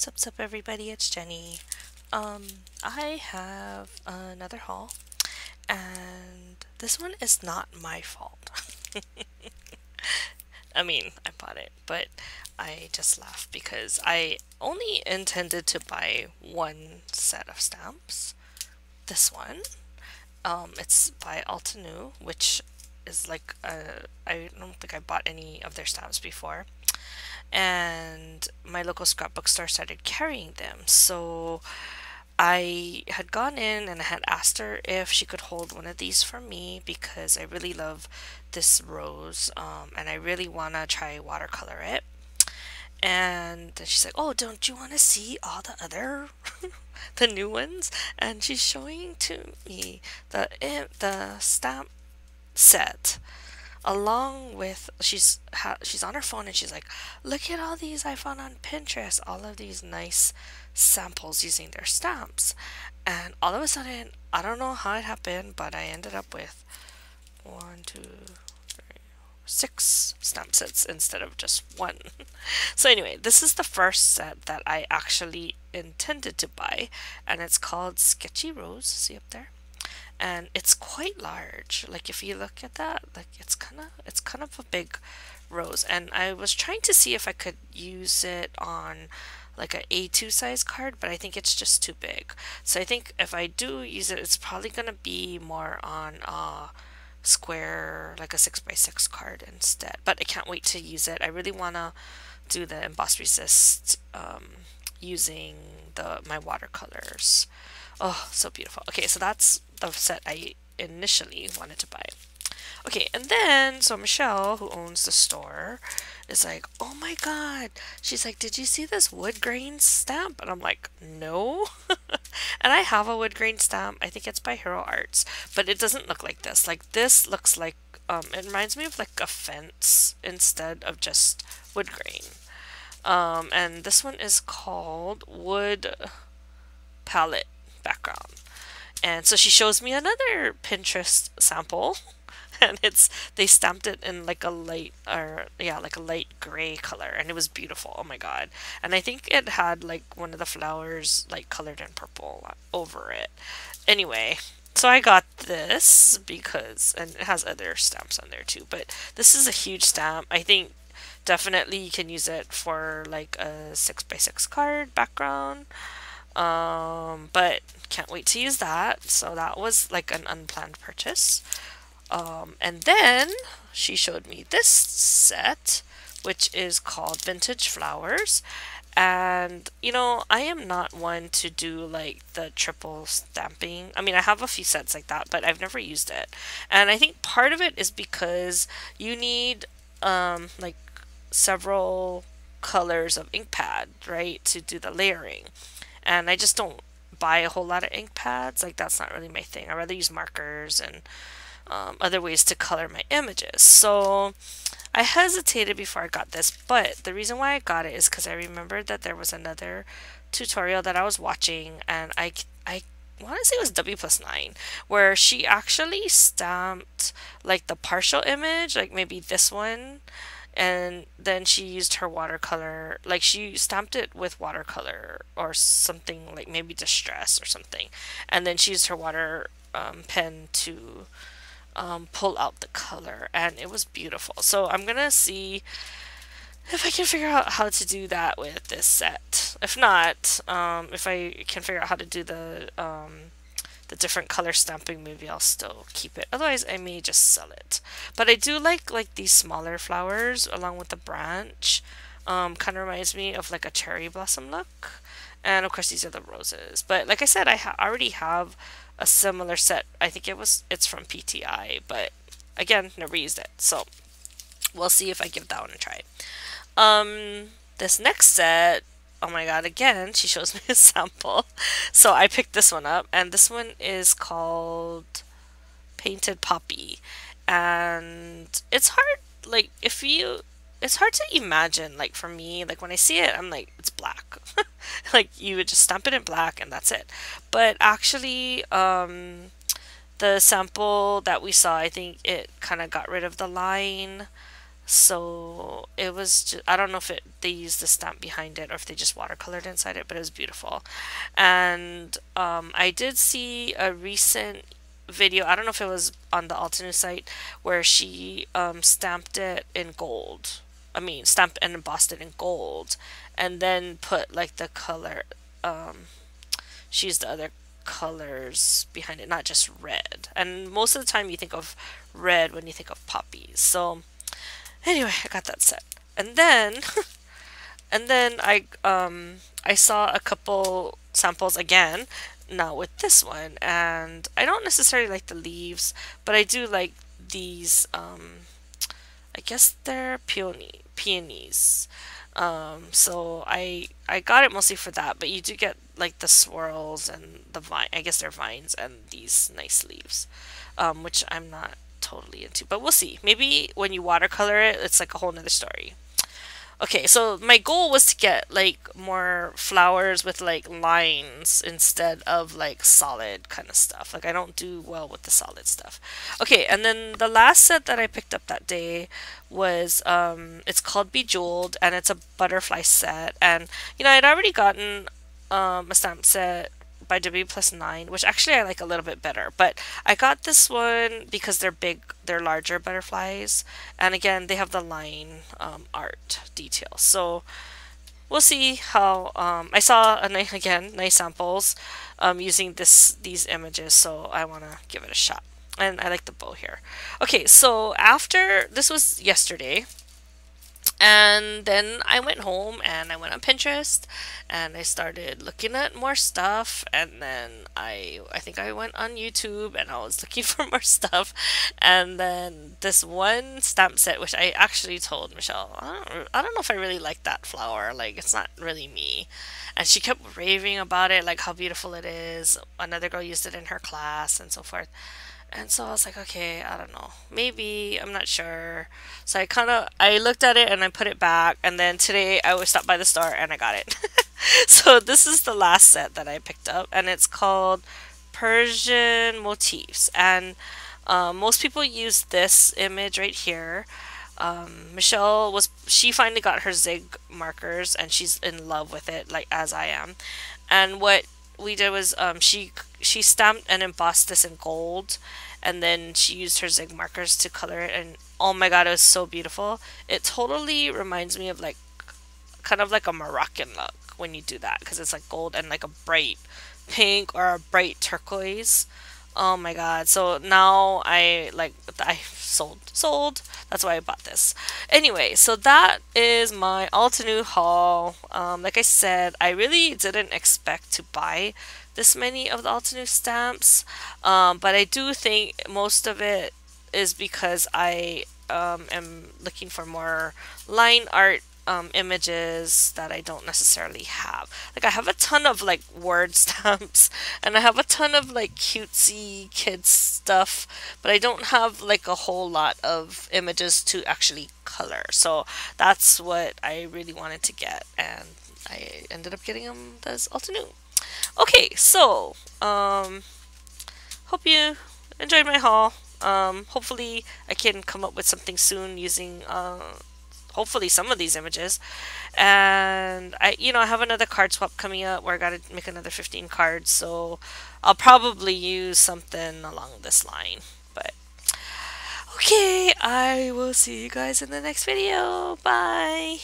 What's up everybody, it's Jenny. I have another haul, and this one is not my fault. I mean, I bought it, but I just laughed because I only intended to buy one set of stamps. This one. It's by Altenew, which is like I don't think I bought any of their stamps before. And my local scrapbook store started carrying them. So I had gone in and I had asked her if she could hold one of these for me because I really love this rose, and I really want to try watercolor it. And then she's like, "Oh, don't you want to see all the other, the new ones?" And she's showing to me the stamp set along with she's on her phone and she's like, "Look at all these I found on Pinterest, all of these nice samples using their stamps." And all of a sudden, I don't know how it happened, but I ended up with 6 stamp sets instead of just one. So anyway, this is the first set that I actually intended to buy, and it's called Sketchy Rose. See up there? And it's quite large. Like if you look at that, like it's kind of a big rose. And I was trying to see if I could use it on like a A2 size card, but I think it's just too big. So I think if I do use it, it's probably gonna be more on a square, like a 6x6 card instead. But I can't wait to use it. I really wanna do the emboss resist using my watercolors. Oh, so beautiful. Okay, so that's the set I initially wanted to buy. Okay, and then, so Michelle, who owns the store, is like, "Oh my god." She's like, "Did you see this wood grain stamp?" And I'm like, "No." And I have a wood grain stamp. I think it's by Hero Arts, but it doesn't look like this. Like, this looks like, it reminds me of like a fence instead of just wood grain. And this one is called Wood Palette Background. And so she shows me another Pinterest sample, and they stamped it in like a light, or yeah, like a light gray color, and it was beautiful. Oh my god. And I think it had like one of the flowers like colored in purple over it. Anyway, so I got this because, and it has other stamps on there too, but this is a huge stamp. I think definitely you can use it for like a 6x6 card background. But can't wait to use that. So that was like an unplanned purchase. And then she showed me this set, which is called Vintage Flowers. And, you know, I am not one to do like the triple stamping. I mean, I have a few sets like that, but I've never used it. And I think part of it is because you need, like several colors of ink pad, right, to do the layering. And I just don't buy a whole lot of ink pads. Like, that's not really my thing. I rather use markers and other ways to color my images. So I hesitated before I got this, but the reason why I got it is because I remembered that there was another tutorial that I was watching, and I want to say it was W+9, where she actually stamped like the partial image, like maybe this one, and then she used her watercolor, like she stamped it with watercolor or something, like maybe distress or something, and then she used her water pen to pull out the color, and it was beautiful. So I'm gonna see if I can figure out how to do that with this set. If not, if I can figure out how to do the different color stamping, maybe I'll still keep it. Otherwise, I may just sell it. But I do like these smaller flowers along with the branch. Kind of reminds me of like a cherry blossom look. And of course, these are the roses. But like I said, I already have a similar set. I think it's from PTI, but again, never used it. So we'll see if I give that one a try. This next set, oh my god, again, she shows me a sample. So I picked this one up, and this one is called Painted Poppy. And it's hard, like, it's hard to imagine, like, for me, like, when I see it, I'm like, it's black. Like, you would just stamp it in black, and that's it. But actually, the sample that we saw, I think it kind of got rid of the line So it was just, I don't know if they used the stamp behind it or if they just watercolored inside it, but it was beautiful. And I did see a recent video, I don't know if it was on the Altenew site, where she stamped it in gold. I mean, stamped and embossed it in gold, and then put like the color. She used the other colors behind it, not just red. And most of the time, you think of red when you think of poppies. So anyway, I got that set, and then I saw a couple samples again, now with this one, and I don't necessarily like the leaves, but I do like these. I guess they're peonies. So I got it mostly for that, but you do get like the swirls and the vine. I guess they're vines and these nice leaves, which I'm not totally into, but we'll see. Maybe when you watercolor it, it's like a whole nother story. Okay, so my goal was to get like more flowers with like lines instead of like solid kind of stuff. Like I don't do well with the solid stuff. Okay, and then the last set that I picked up that day was it's called Bejeweled, and it's a butterfly set. And I'd already gotten a stamp set by W plus 9, which actually I like a little bit better. But I got this one because they're larger butterflies, and again they have the line art details. So we'll see how. I saw again nice samples using these images, so I want to give it a shot. And I like the bow here. Okay, so after this was yesterday. And then I went home and I went on Pinterest and I started looking at more stuff, and then I think I went on YouTube and I was looking for more stuff, and then this one stamp set which I actually told Michelle, I don't know if I really like that flower, like it's not really me. And she kept raving about it, like how beautiful it is. Another girl used it in her class and so forth. And so I was like, okay, I don't know. Maybe, I'm not sure. So I looked at it and I put it back. And then today I was stopped by the store and I got it. So this is the last set that I picked up, and it's called Persian Motifs. And most people use this image right here. She finally got her zig markers and she's in love with it, like as I am. And what we did was she stamped and embossed this in gold, and then she used her zig markers to color it, and oh my god, it was so beautiful. It totally reminds me of like kind of like a Moroccan look when you do that, because it's like gold and like a bright pink or a bright turquoise. Oh my god. So now I sold. That's why I bought this. Anyway, so that is my Altenew haul. Like I said, I really didn't expect to buy this many of the Altenew stamps. But I do think most of it is because I am looking for more line art images that I don't necessarily have. Like I have a ton of like word stamps and I have a ton of like cutesy kids stuff, but I don't have like a whole lot of images to actually color. So that's what I really wanted to get, and I ended up getting them as Altenew. Okay, so hope you enjoyed my haul. Hopefully I can come up with something soon using hopefully some of these images. And I have another card swap coming up where I gotta make another 15 cards, so I'll probably use something along this line. But okay, I will see you guys in the next video. Bye.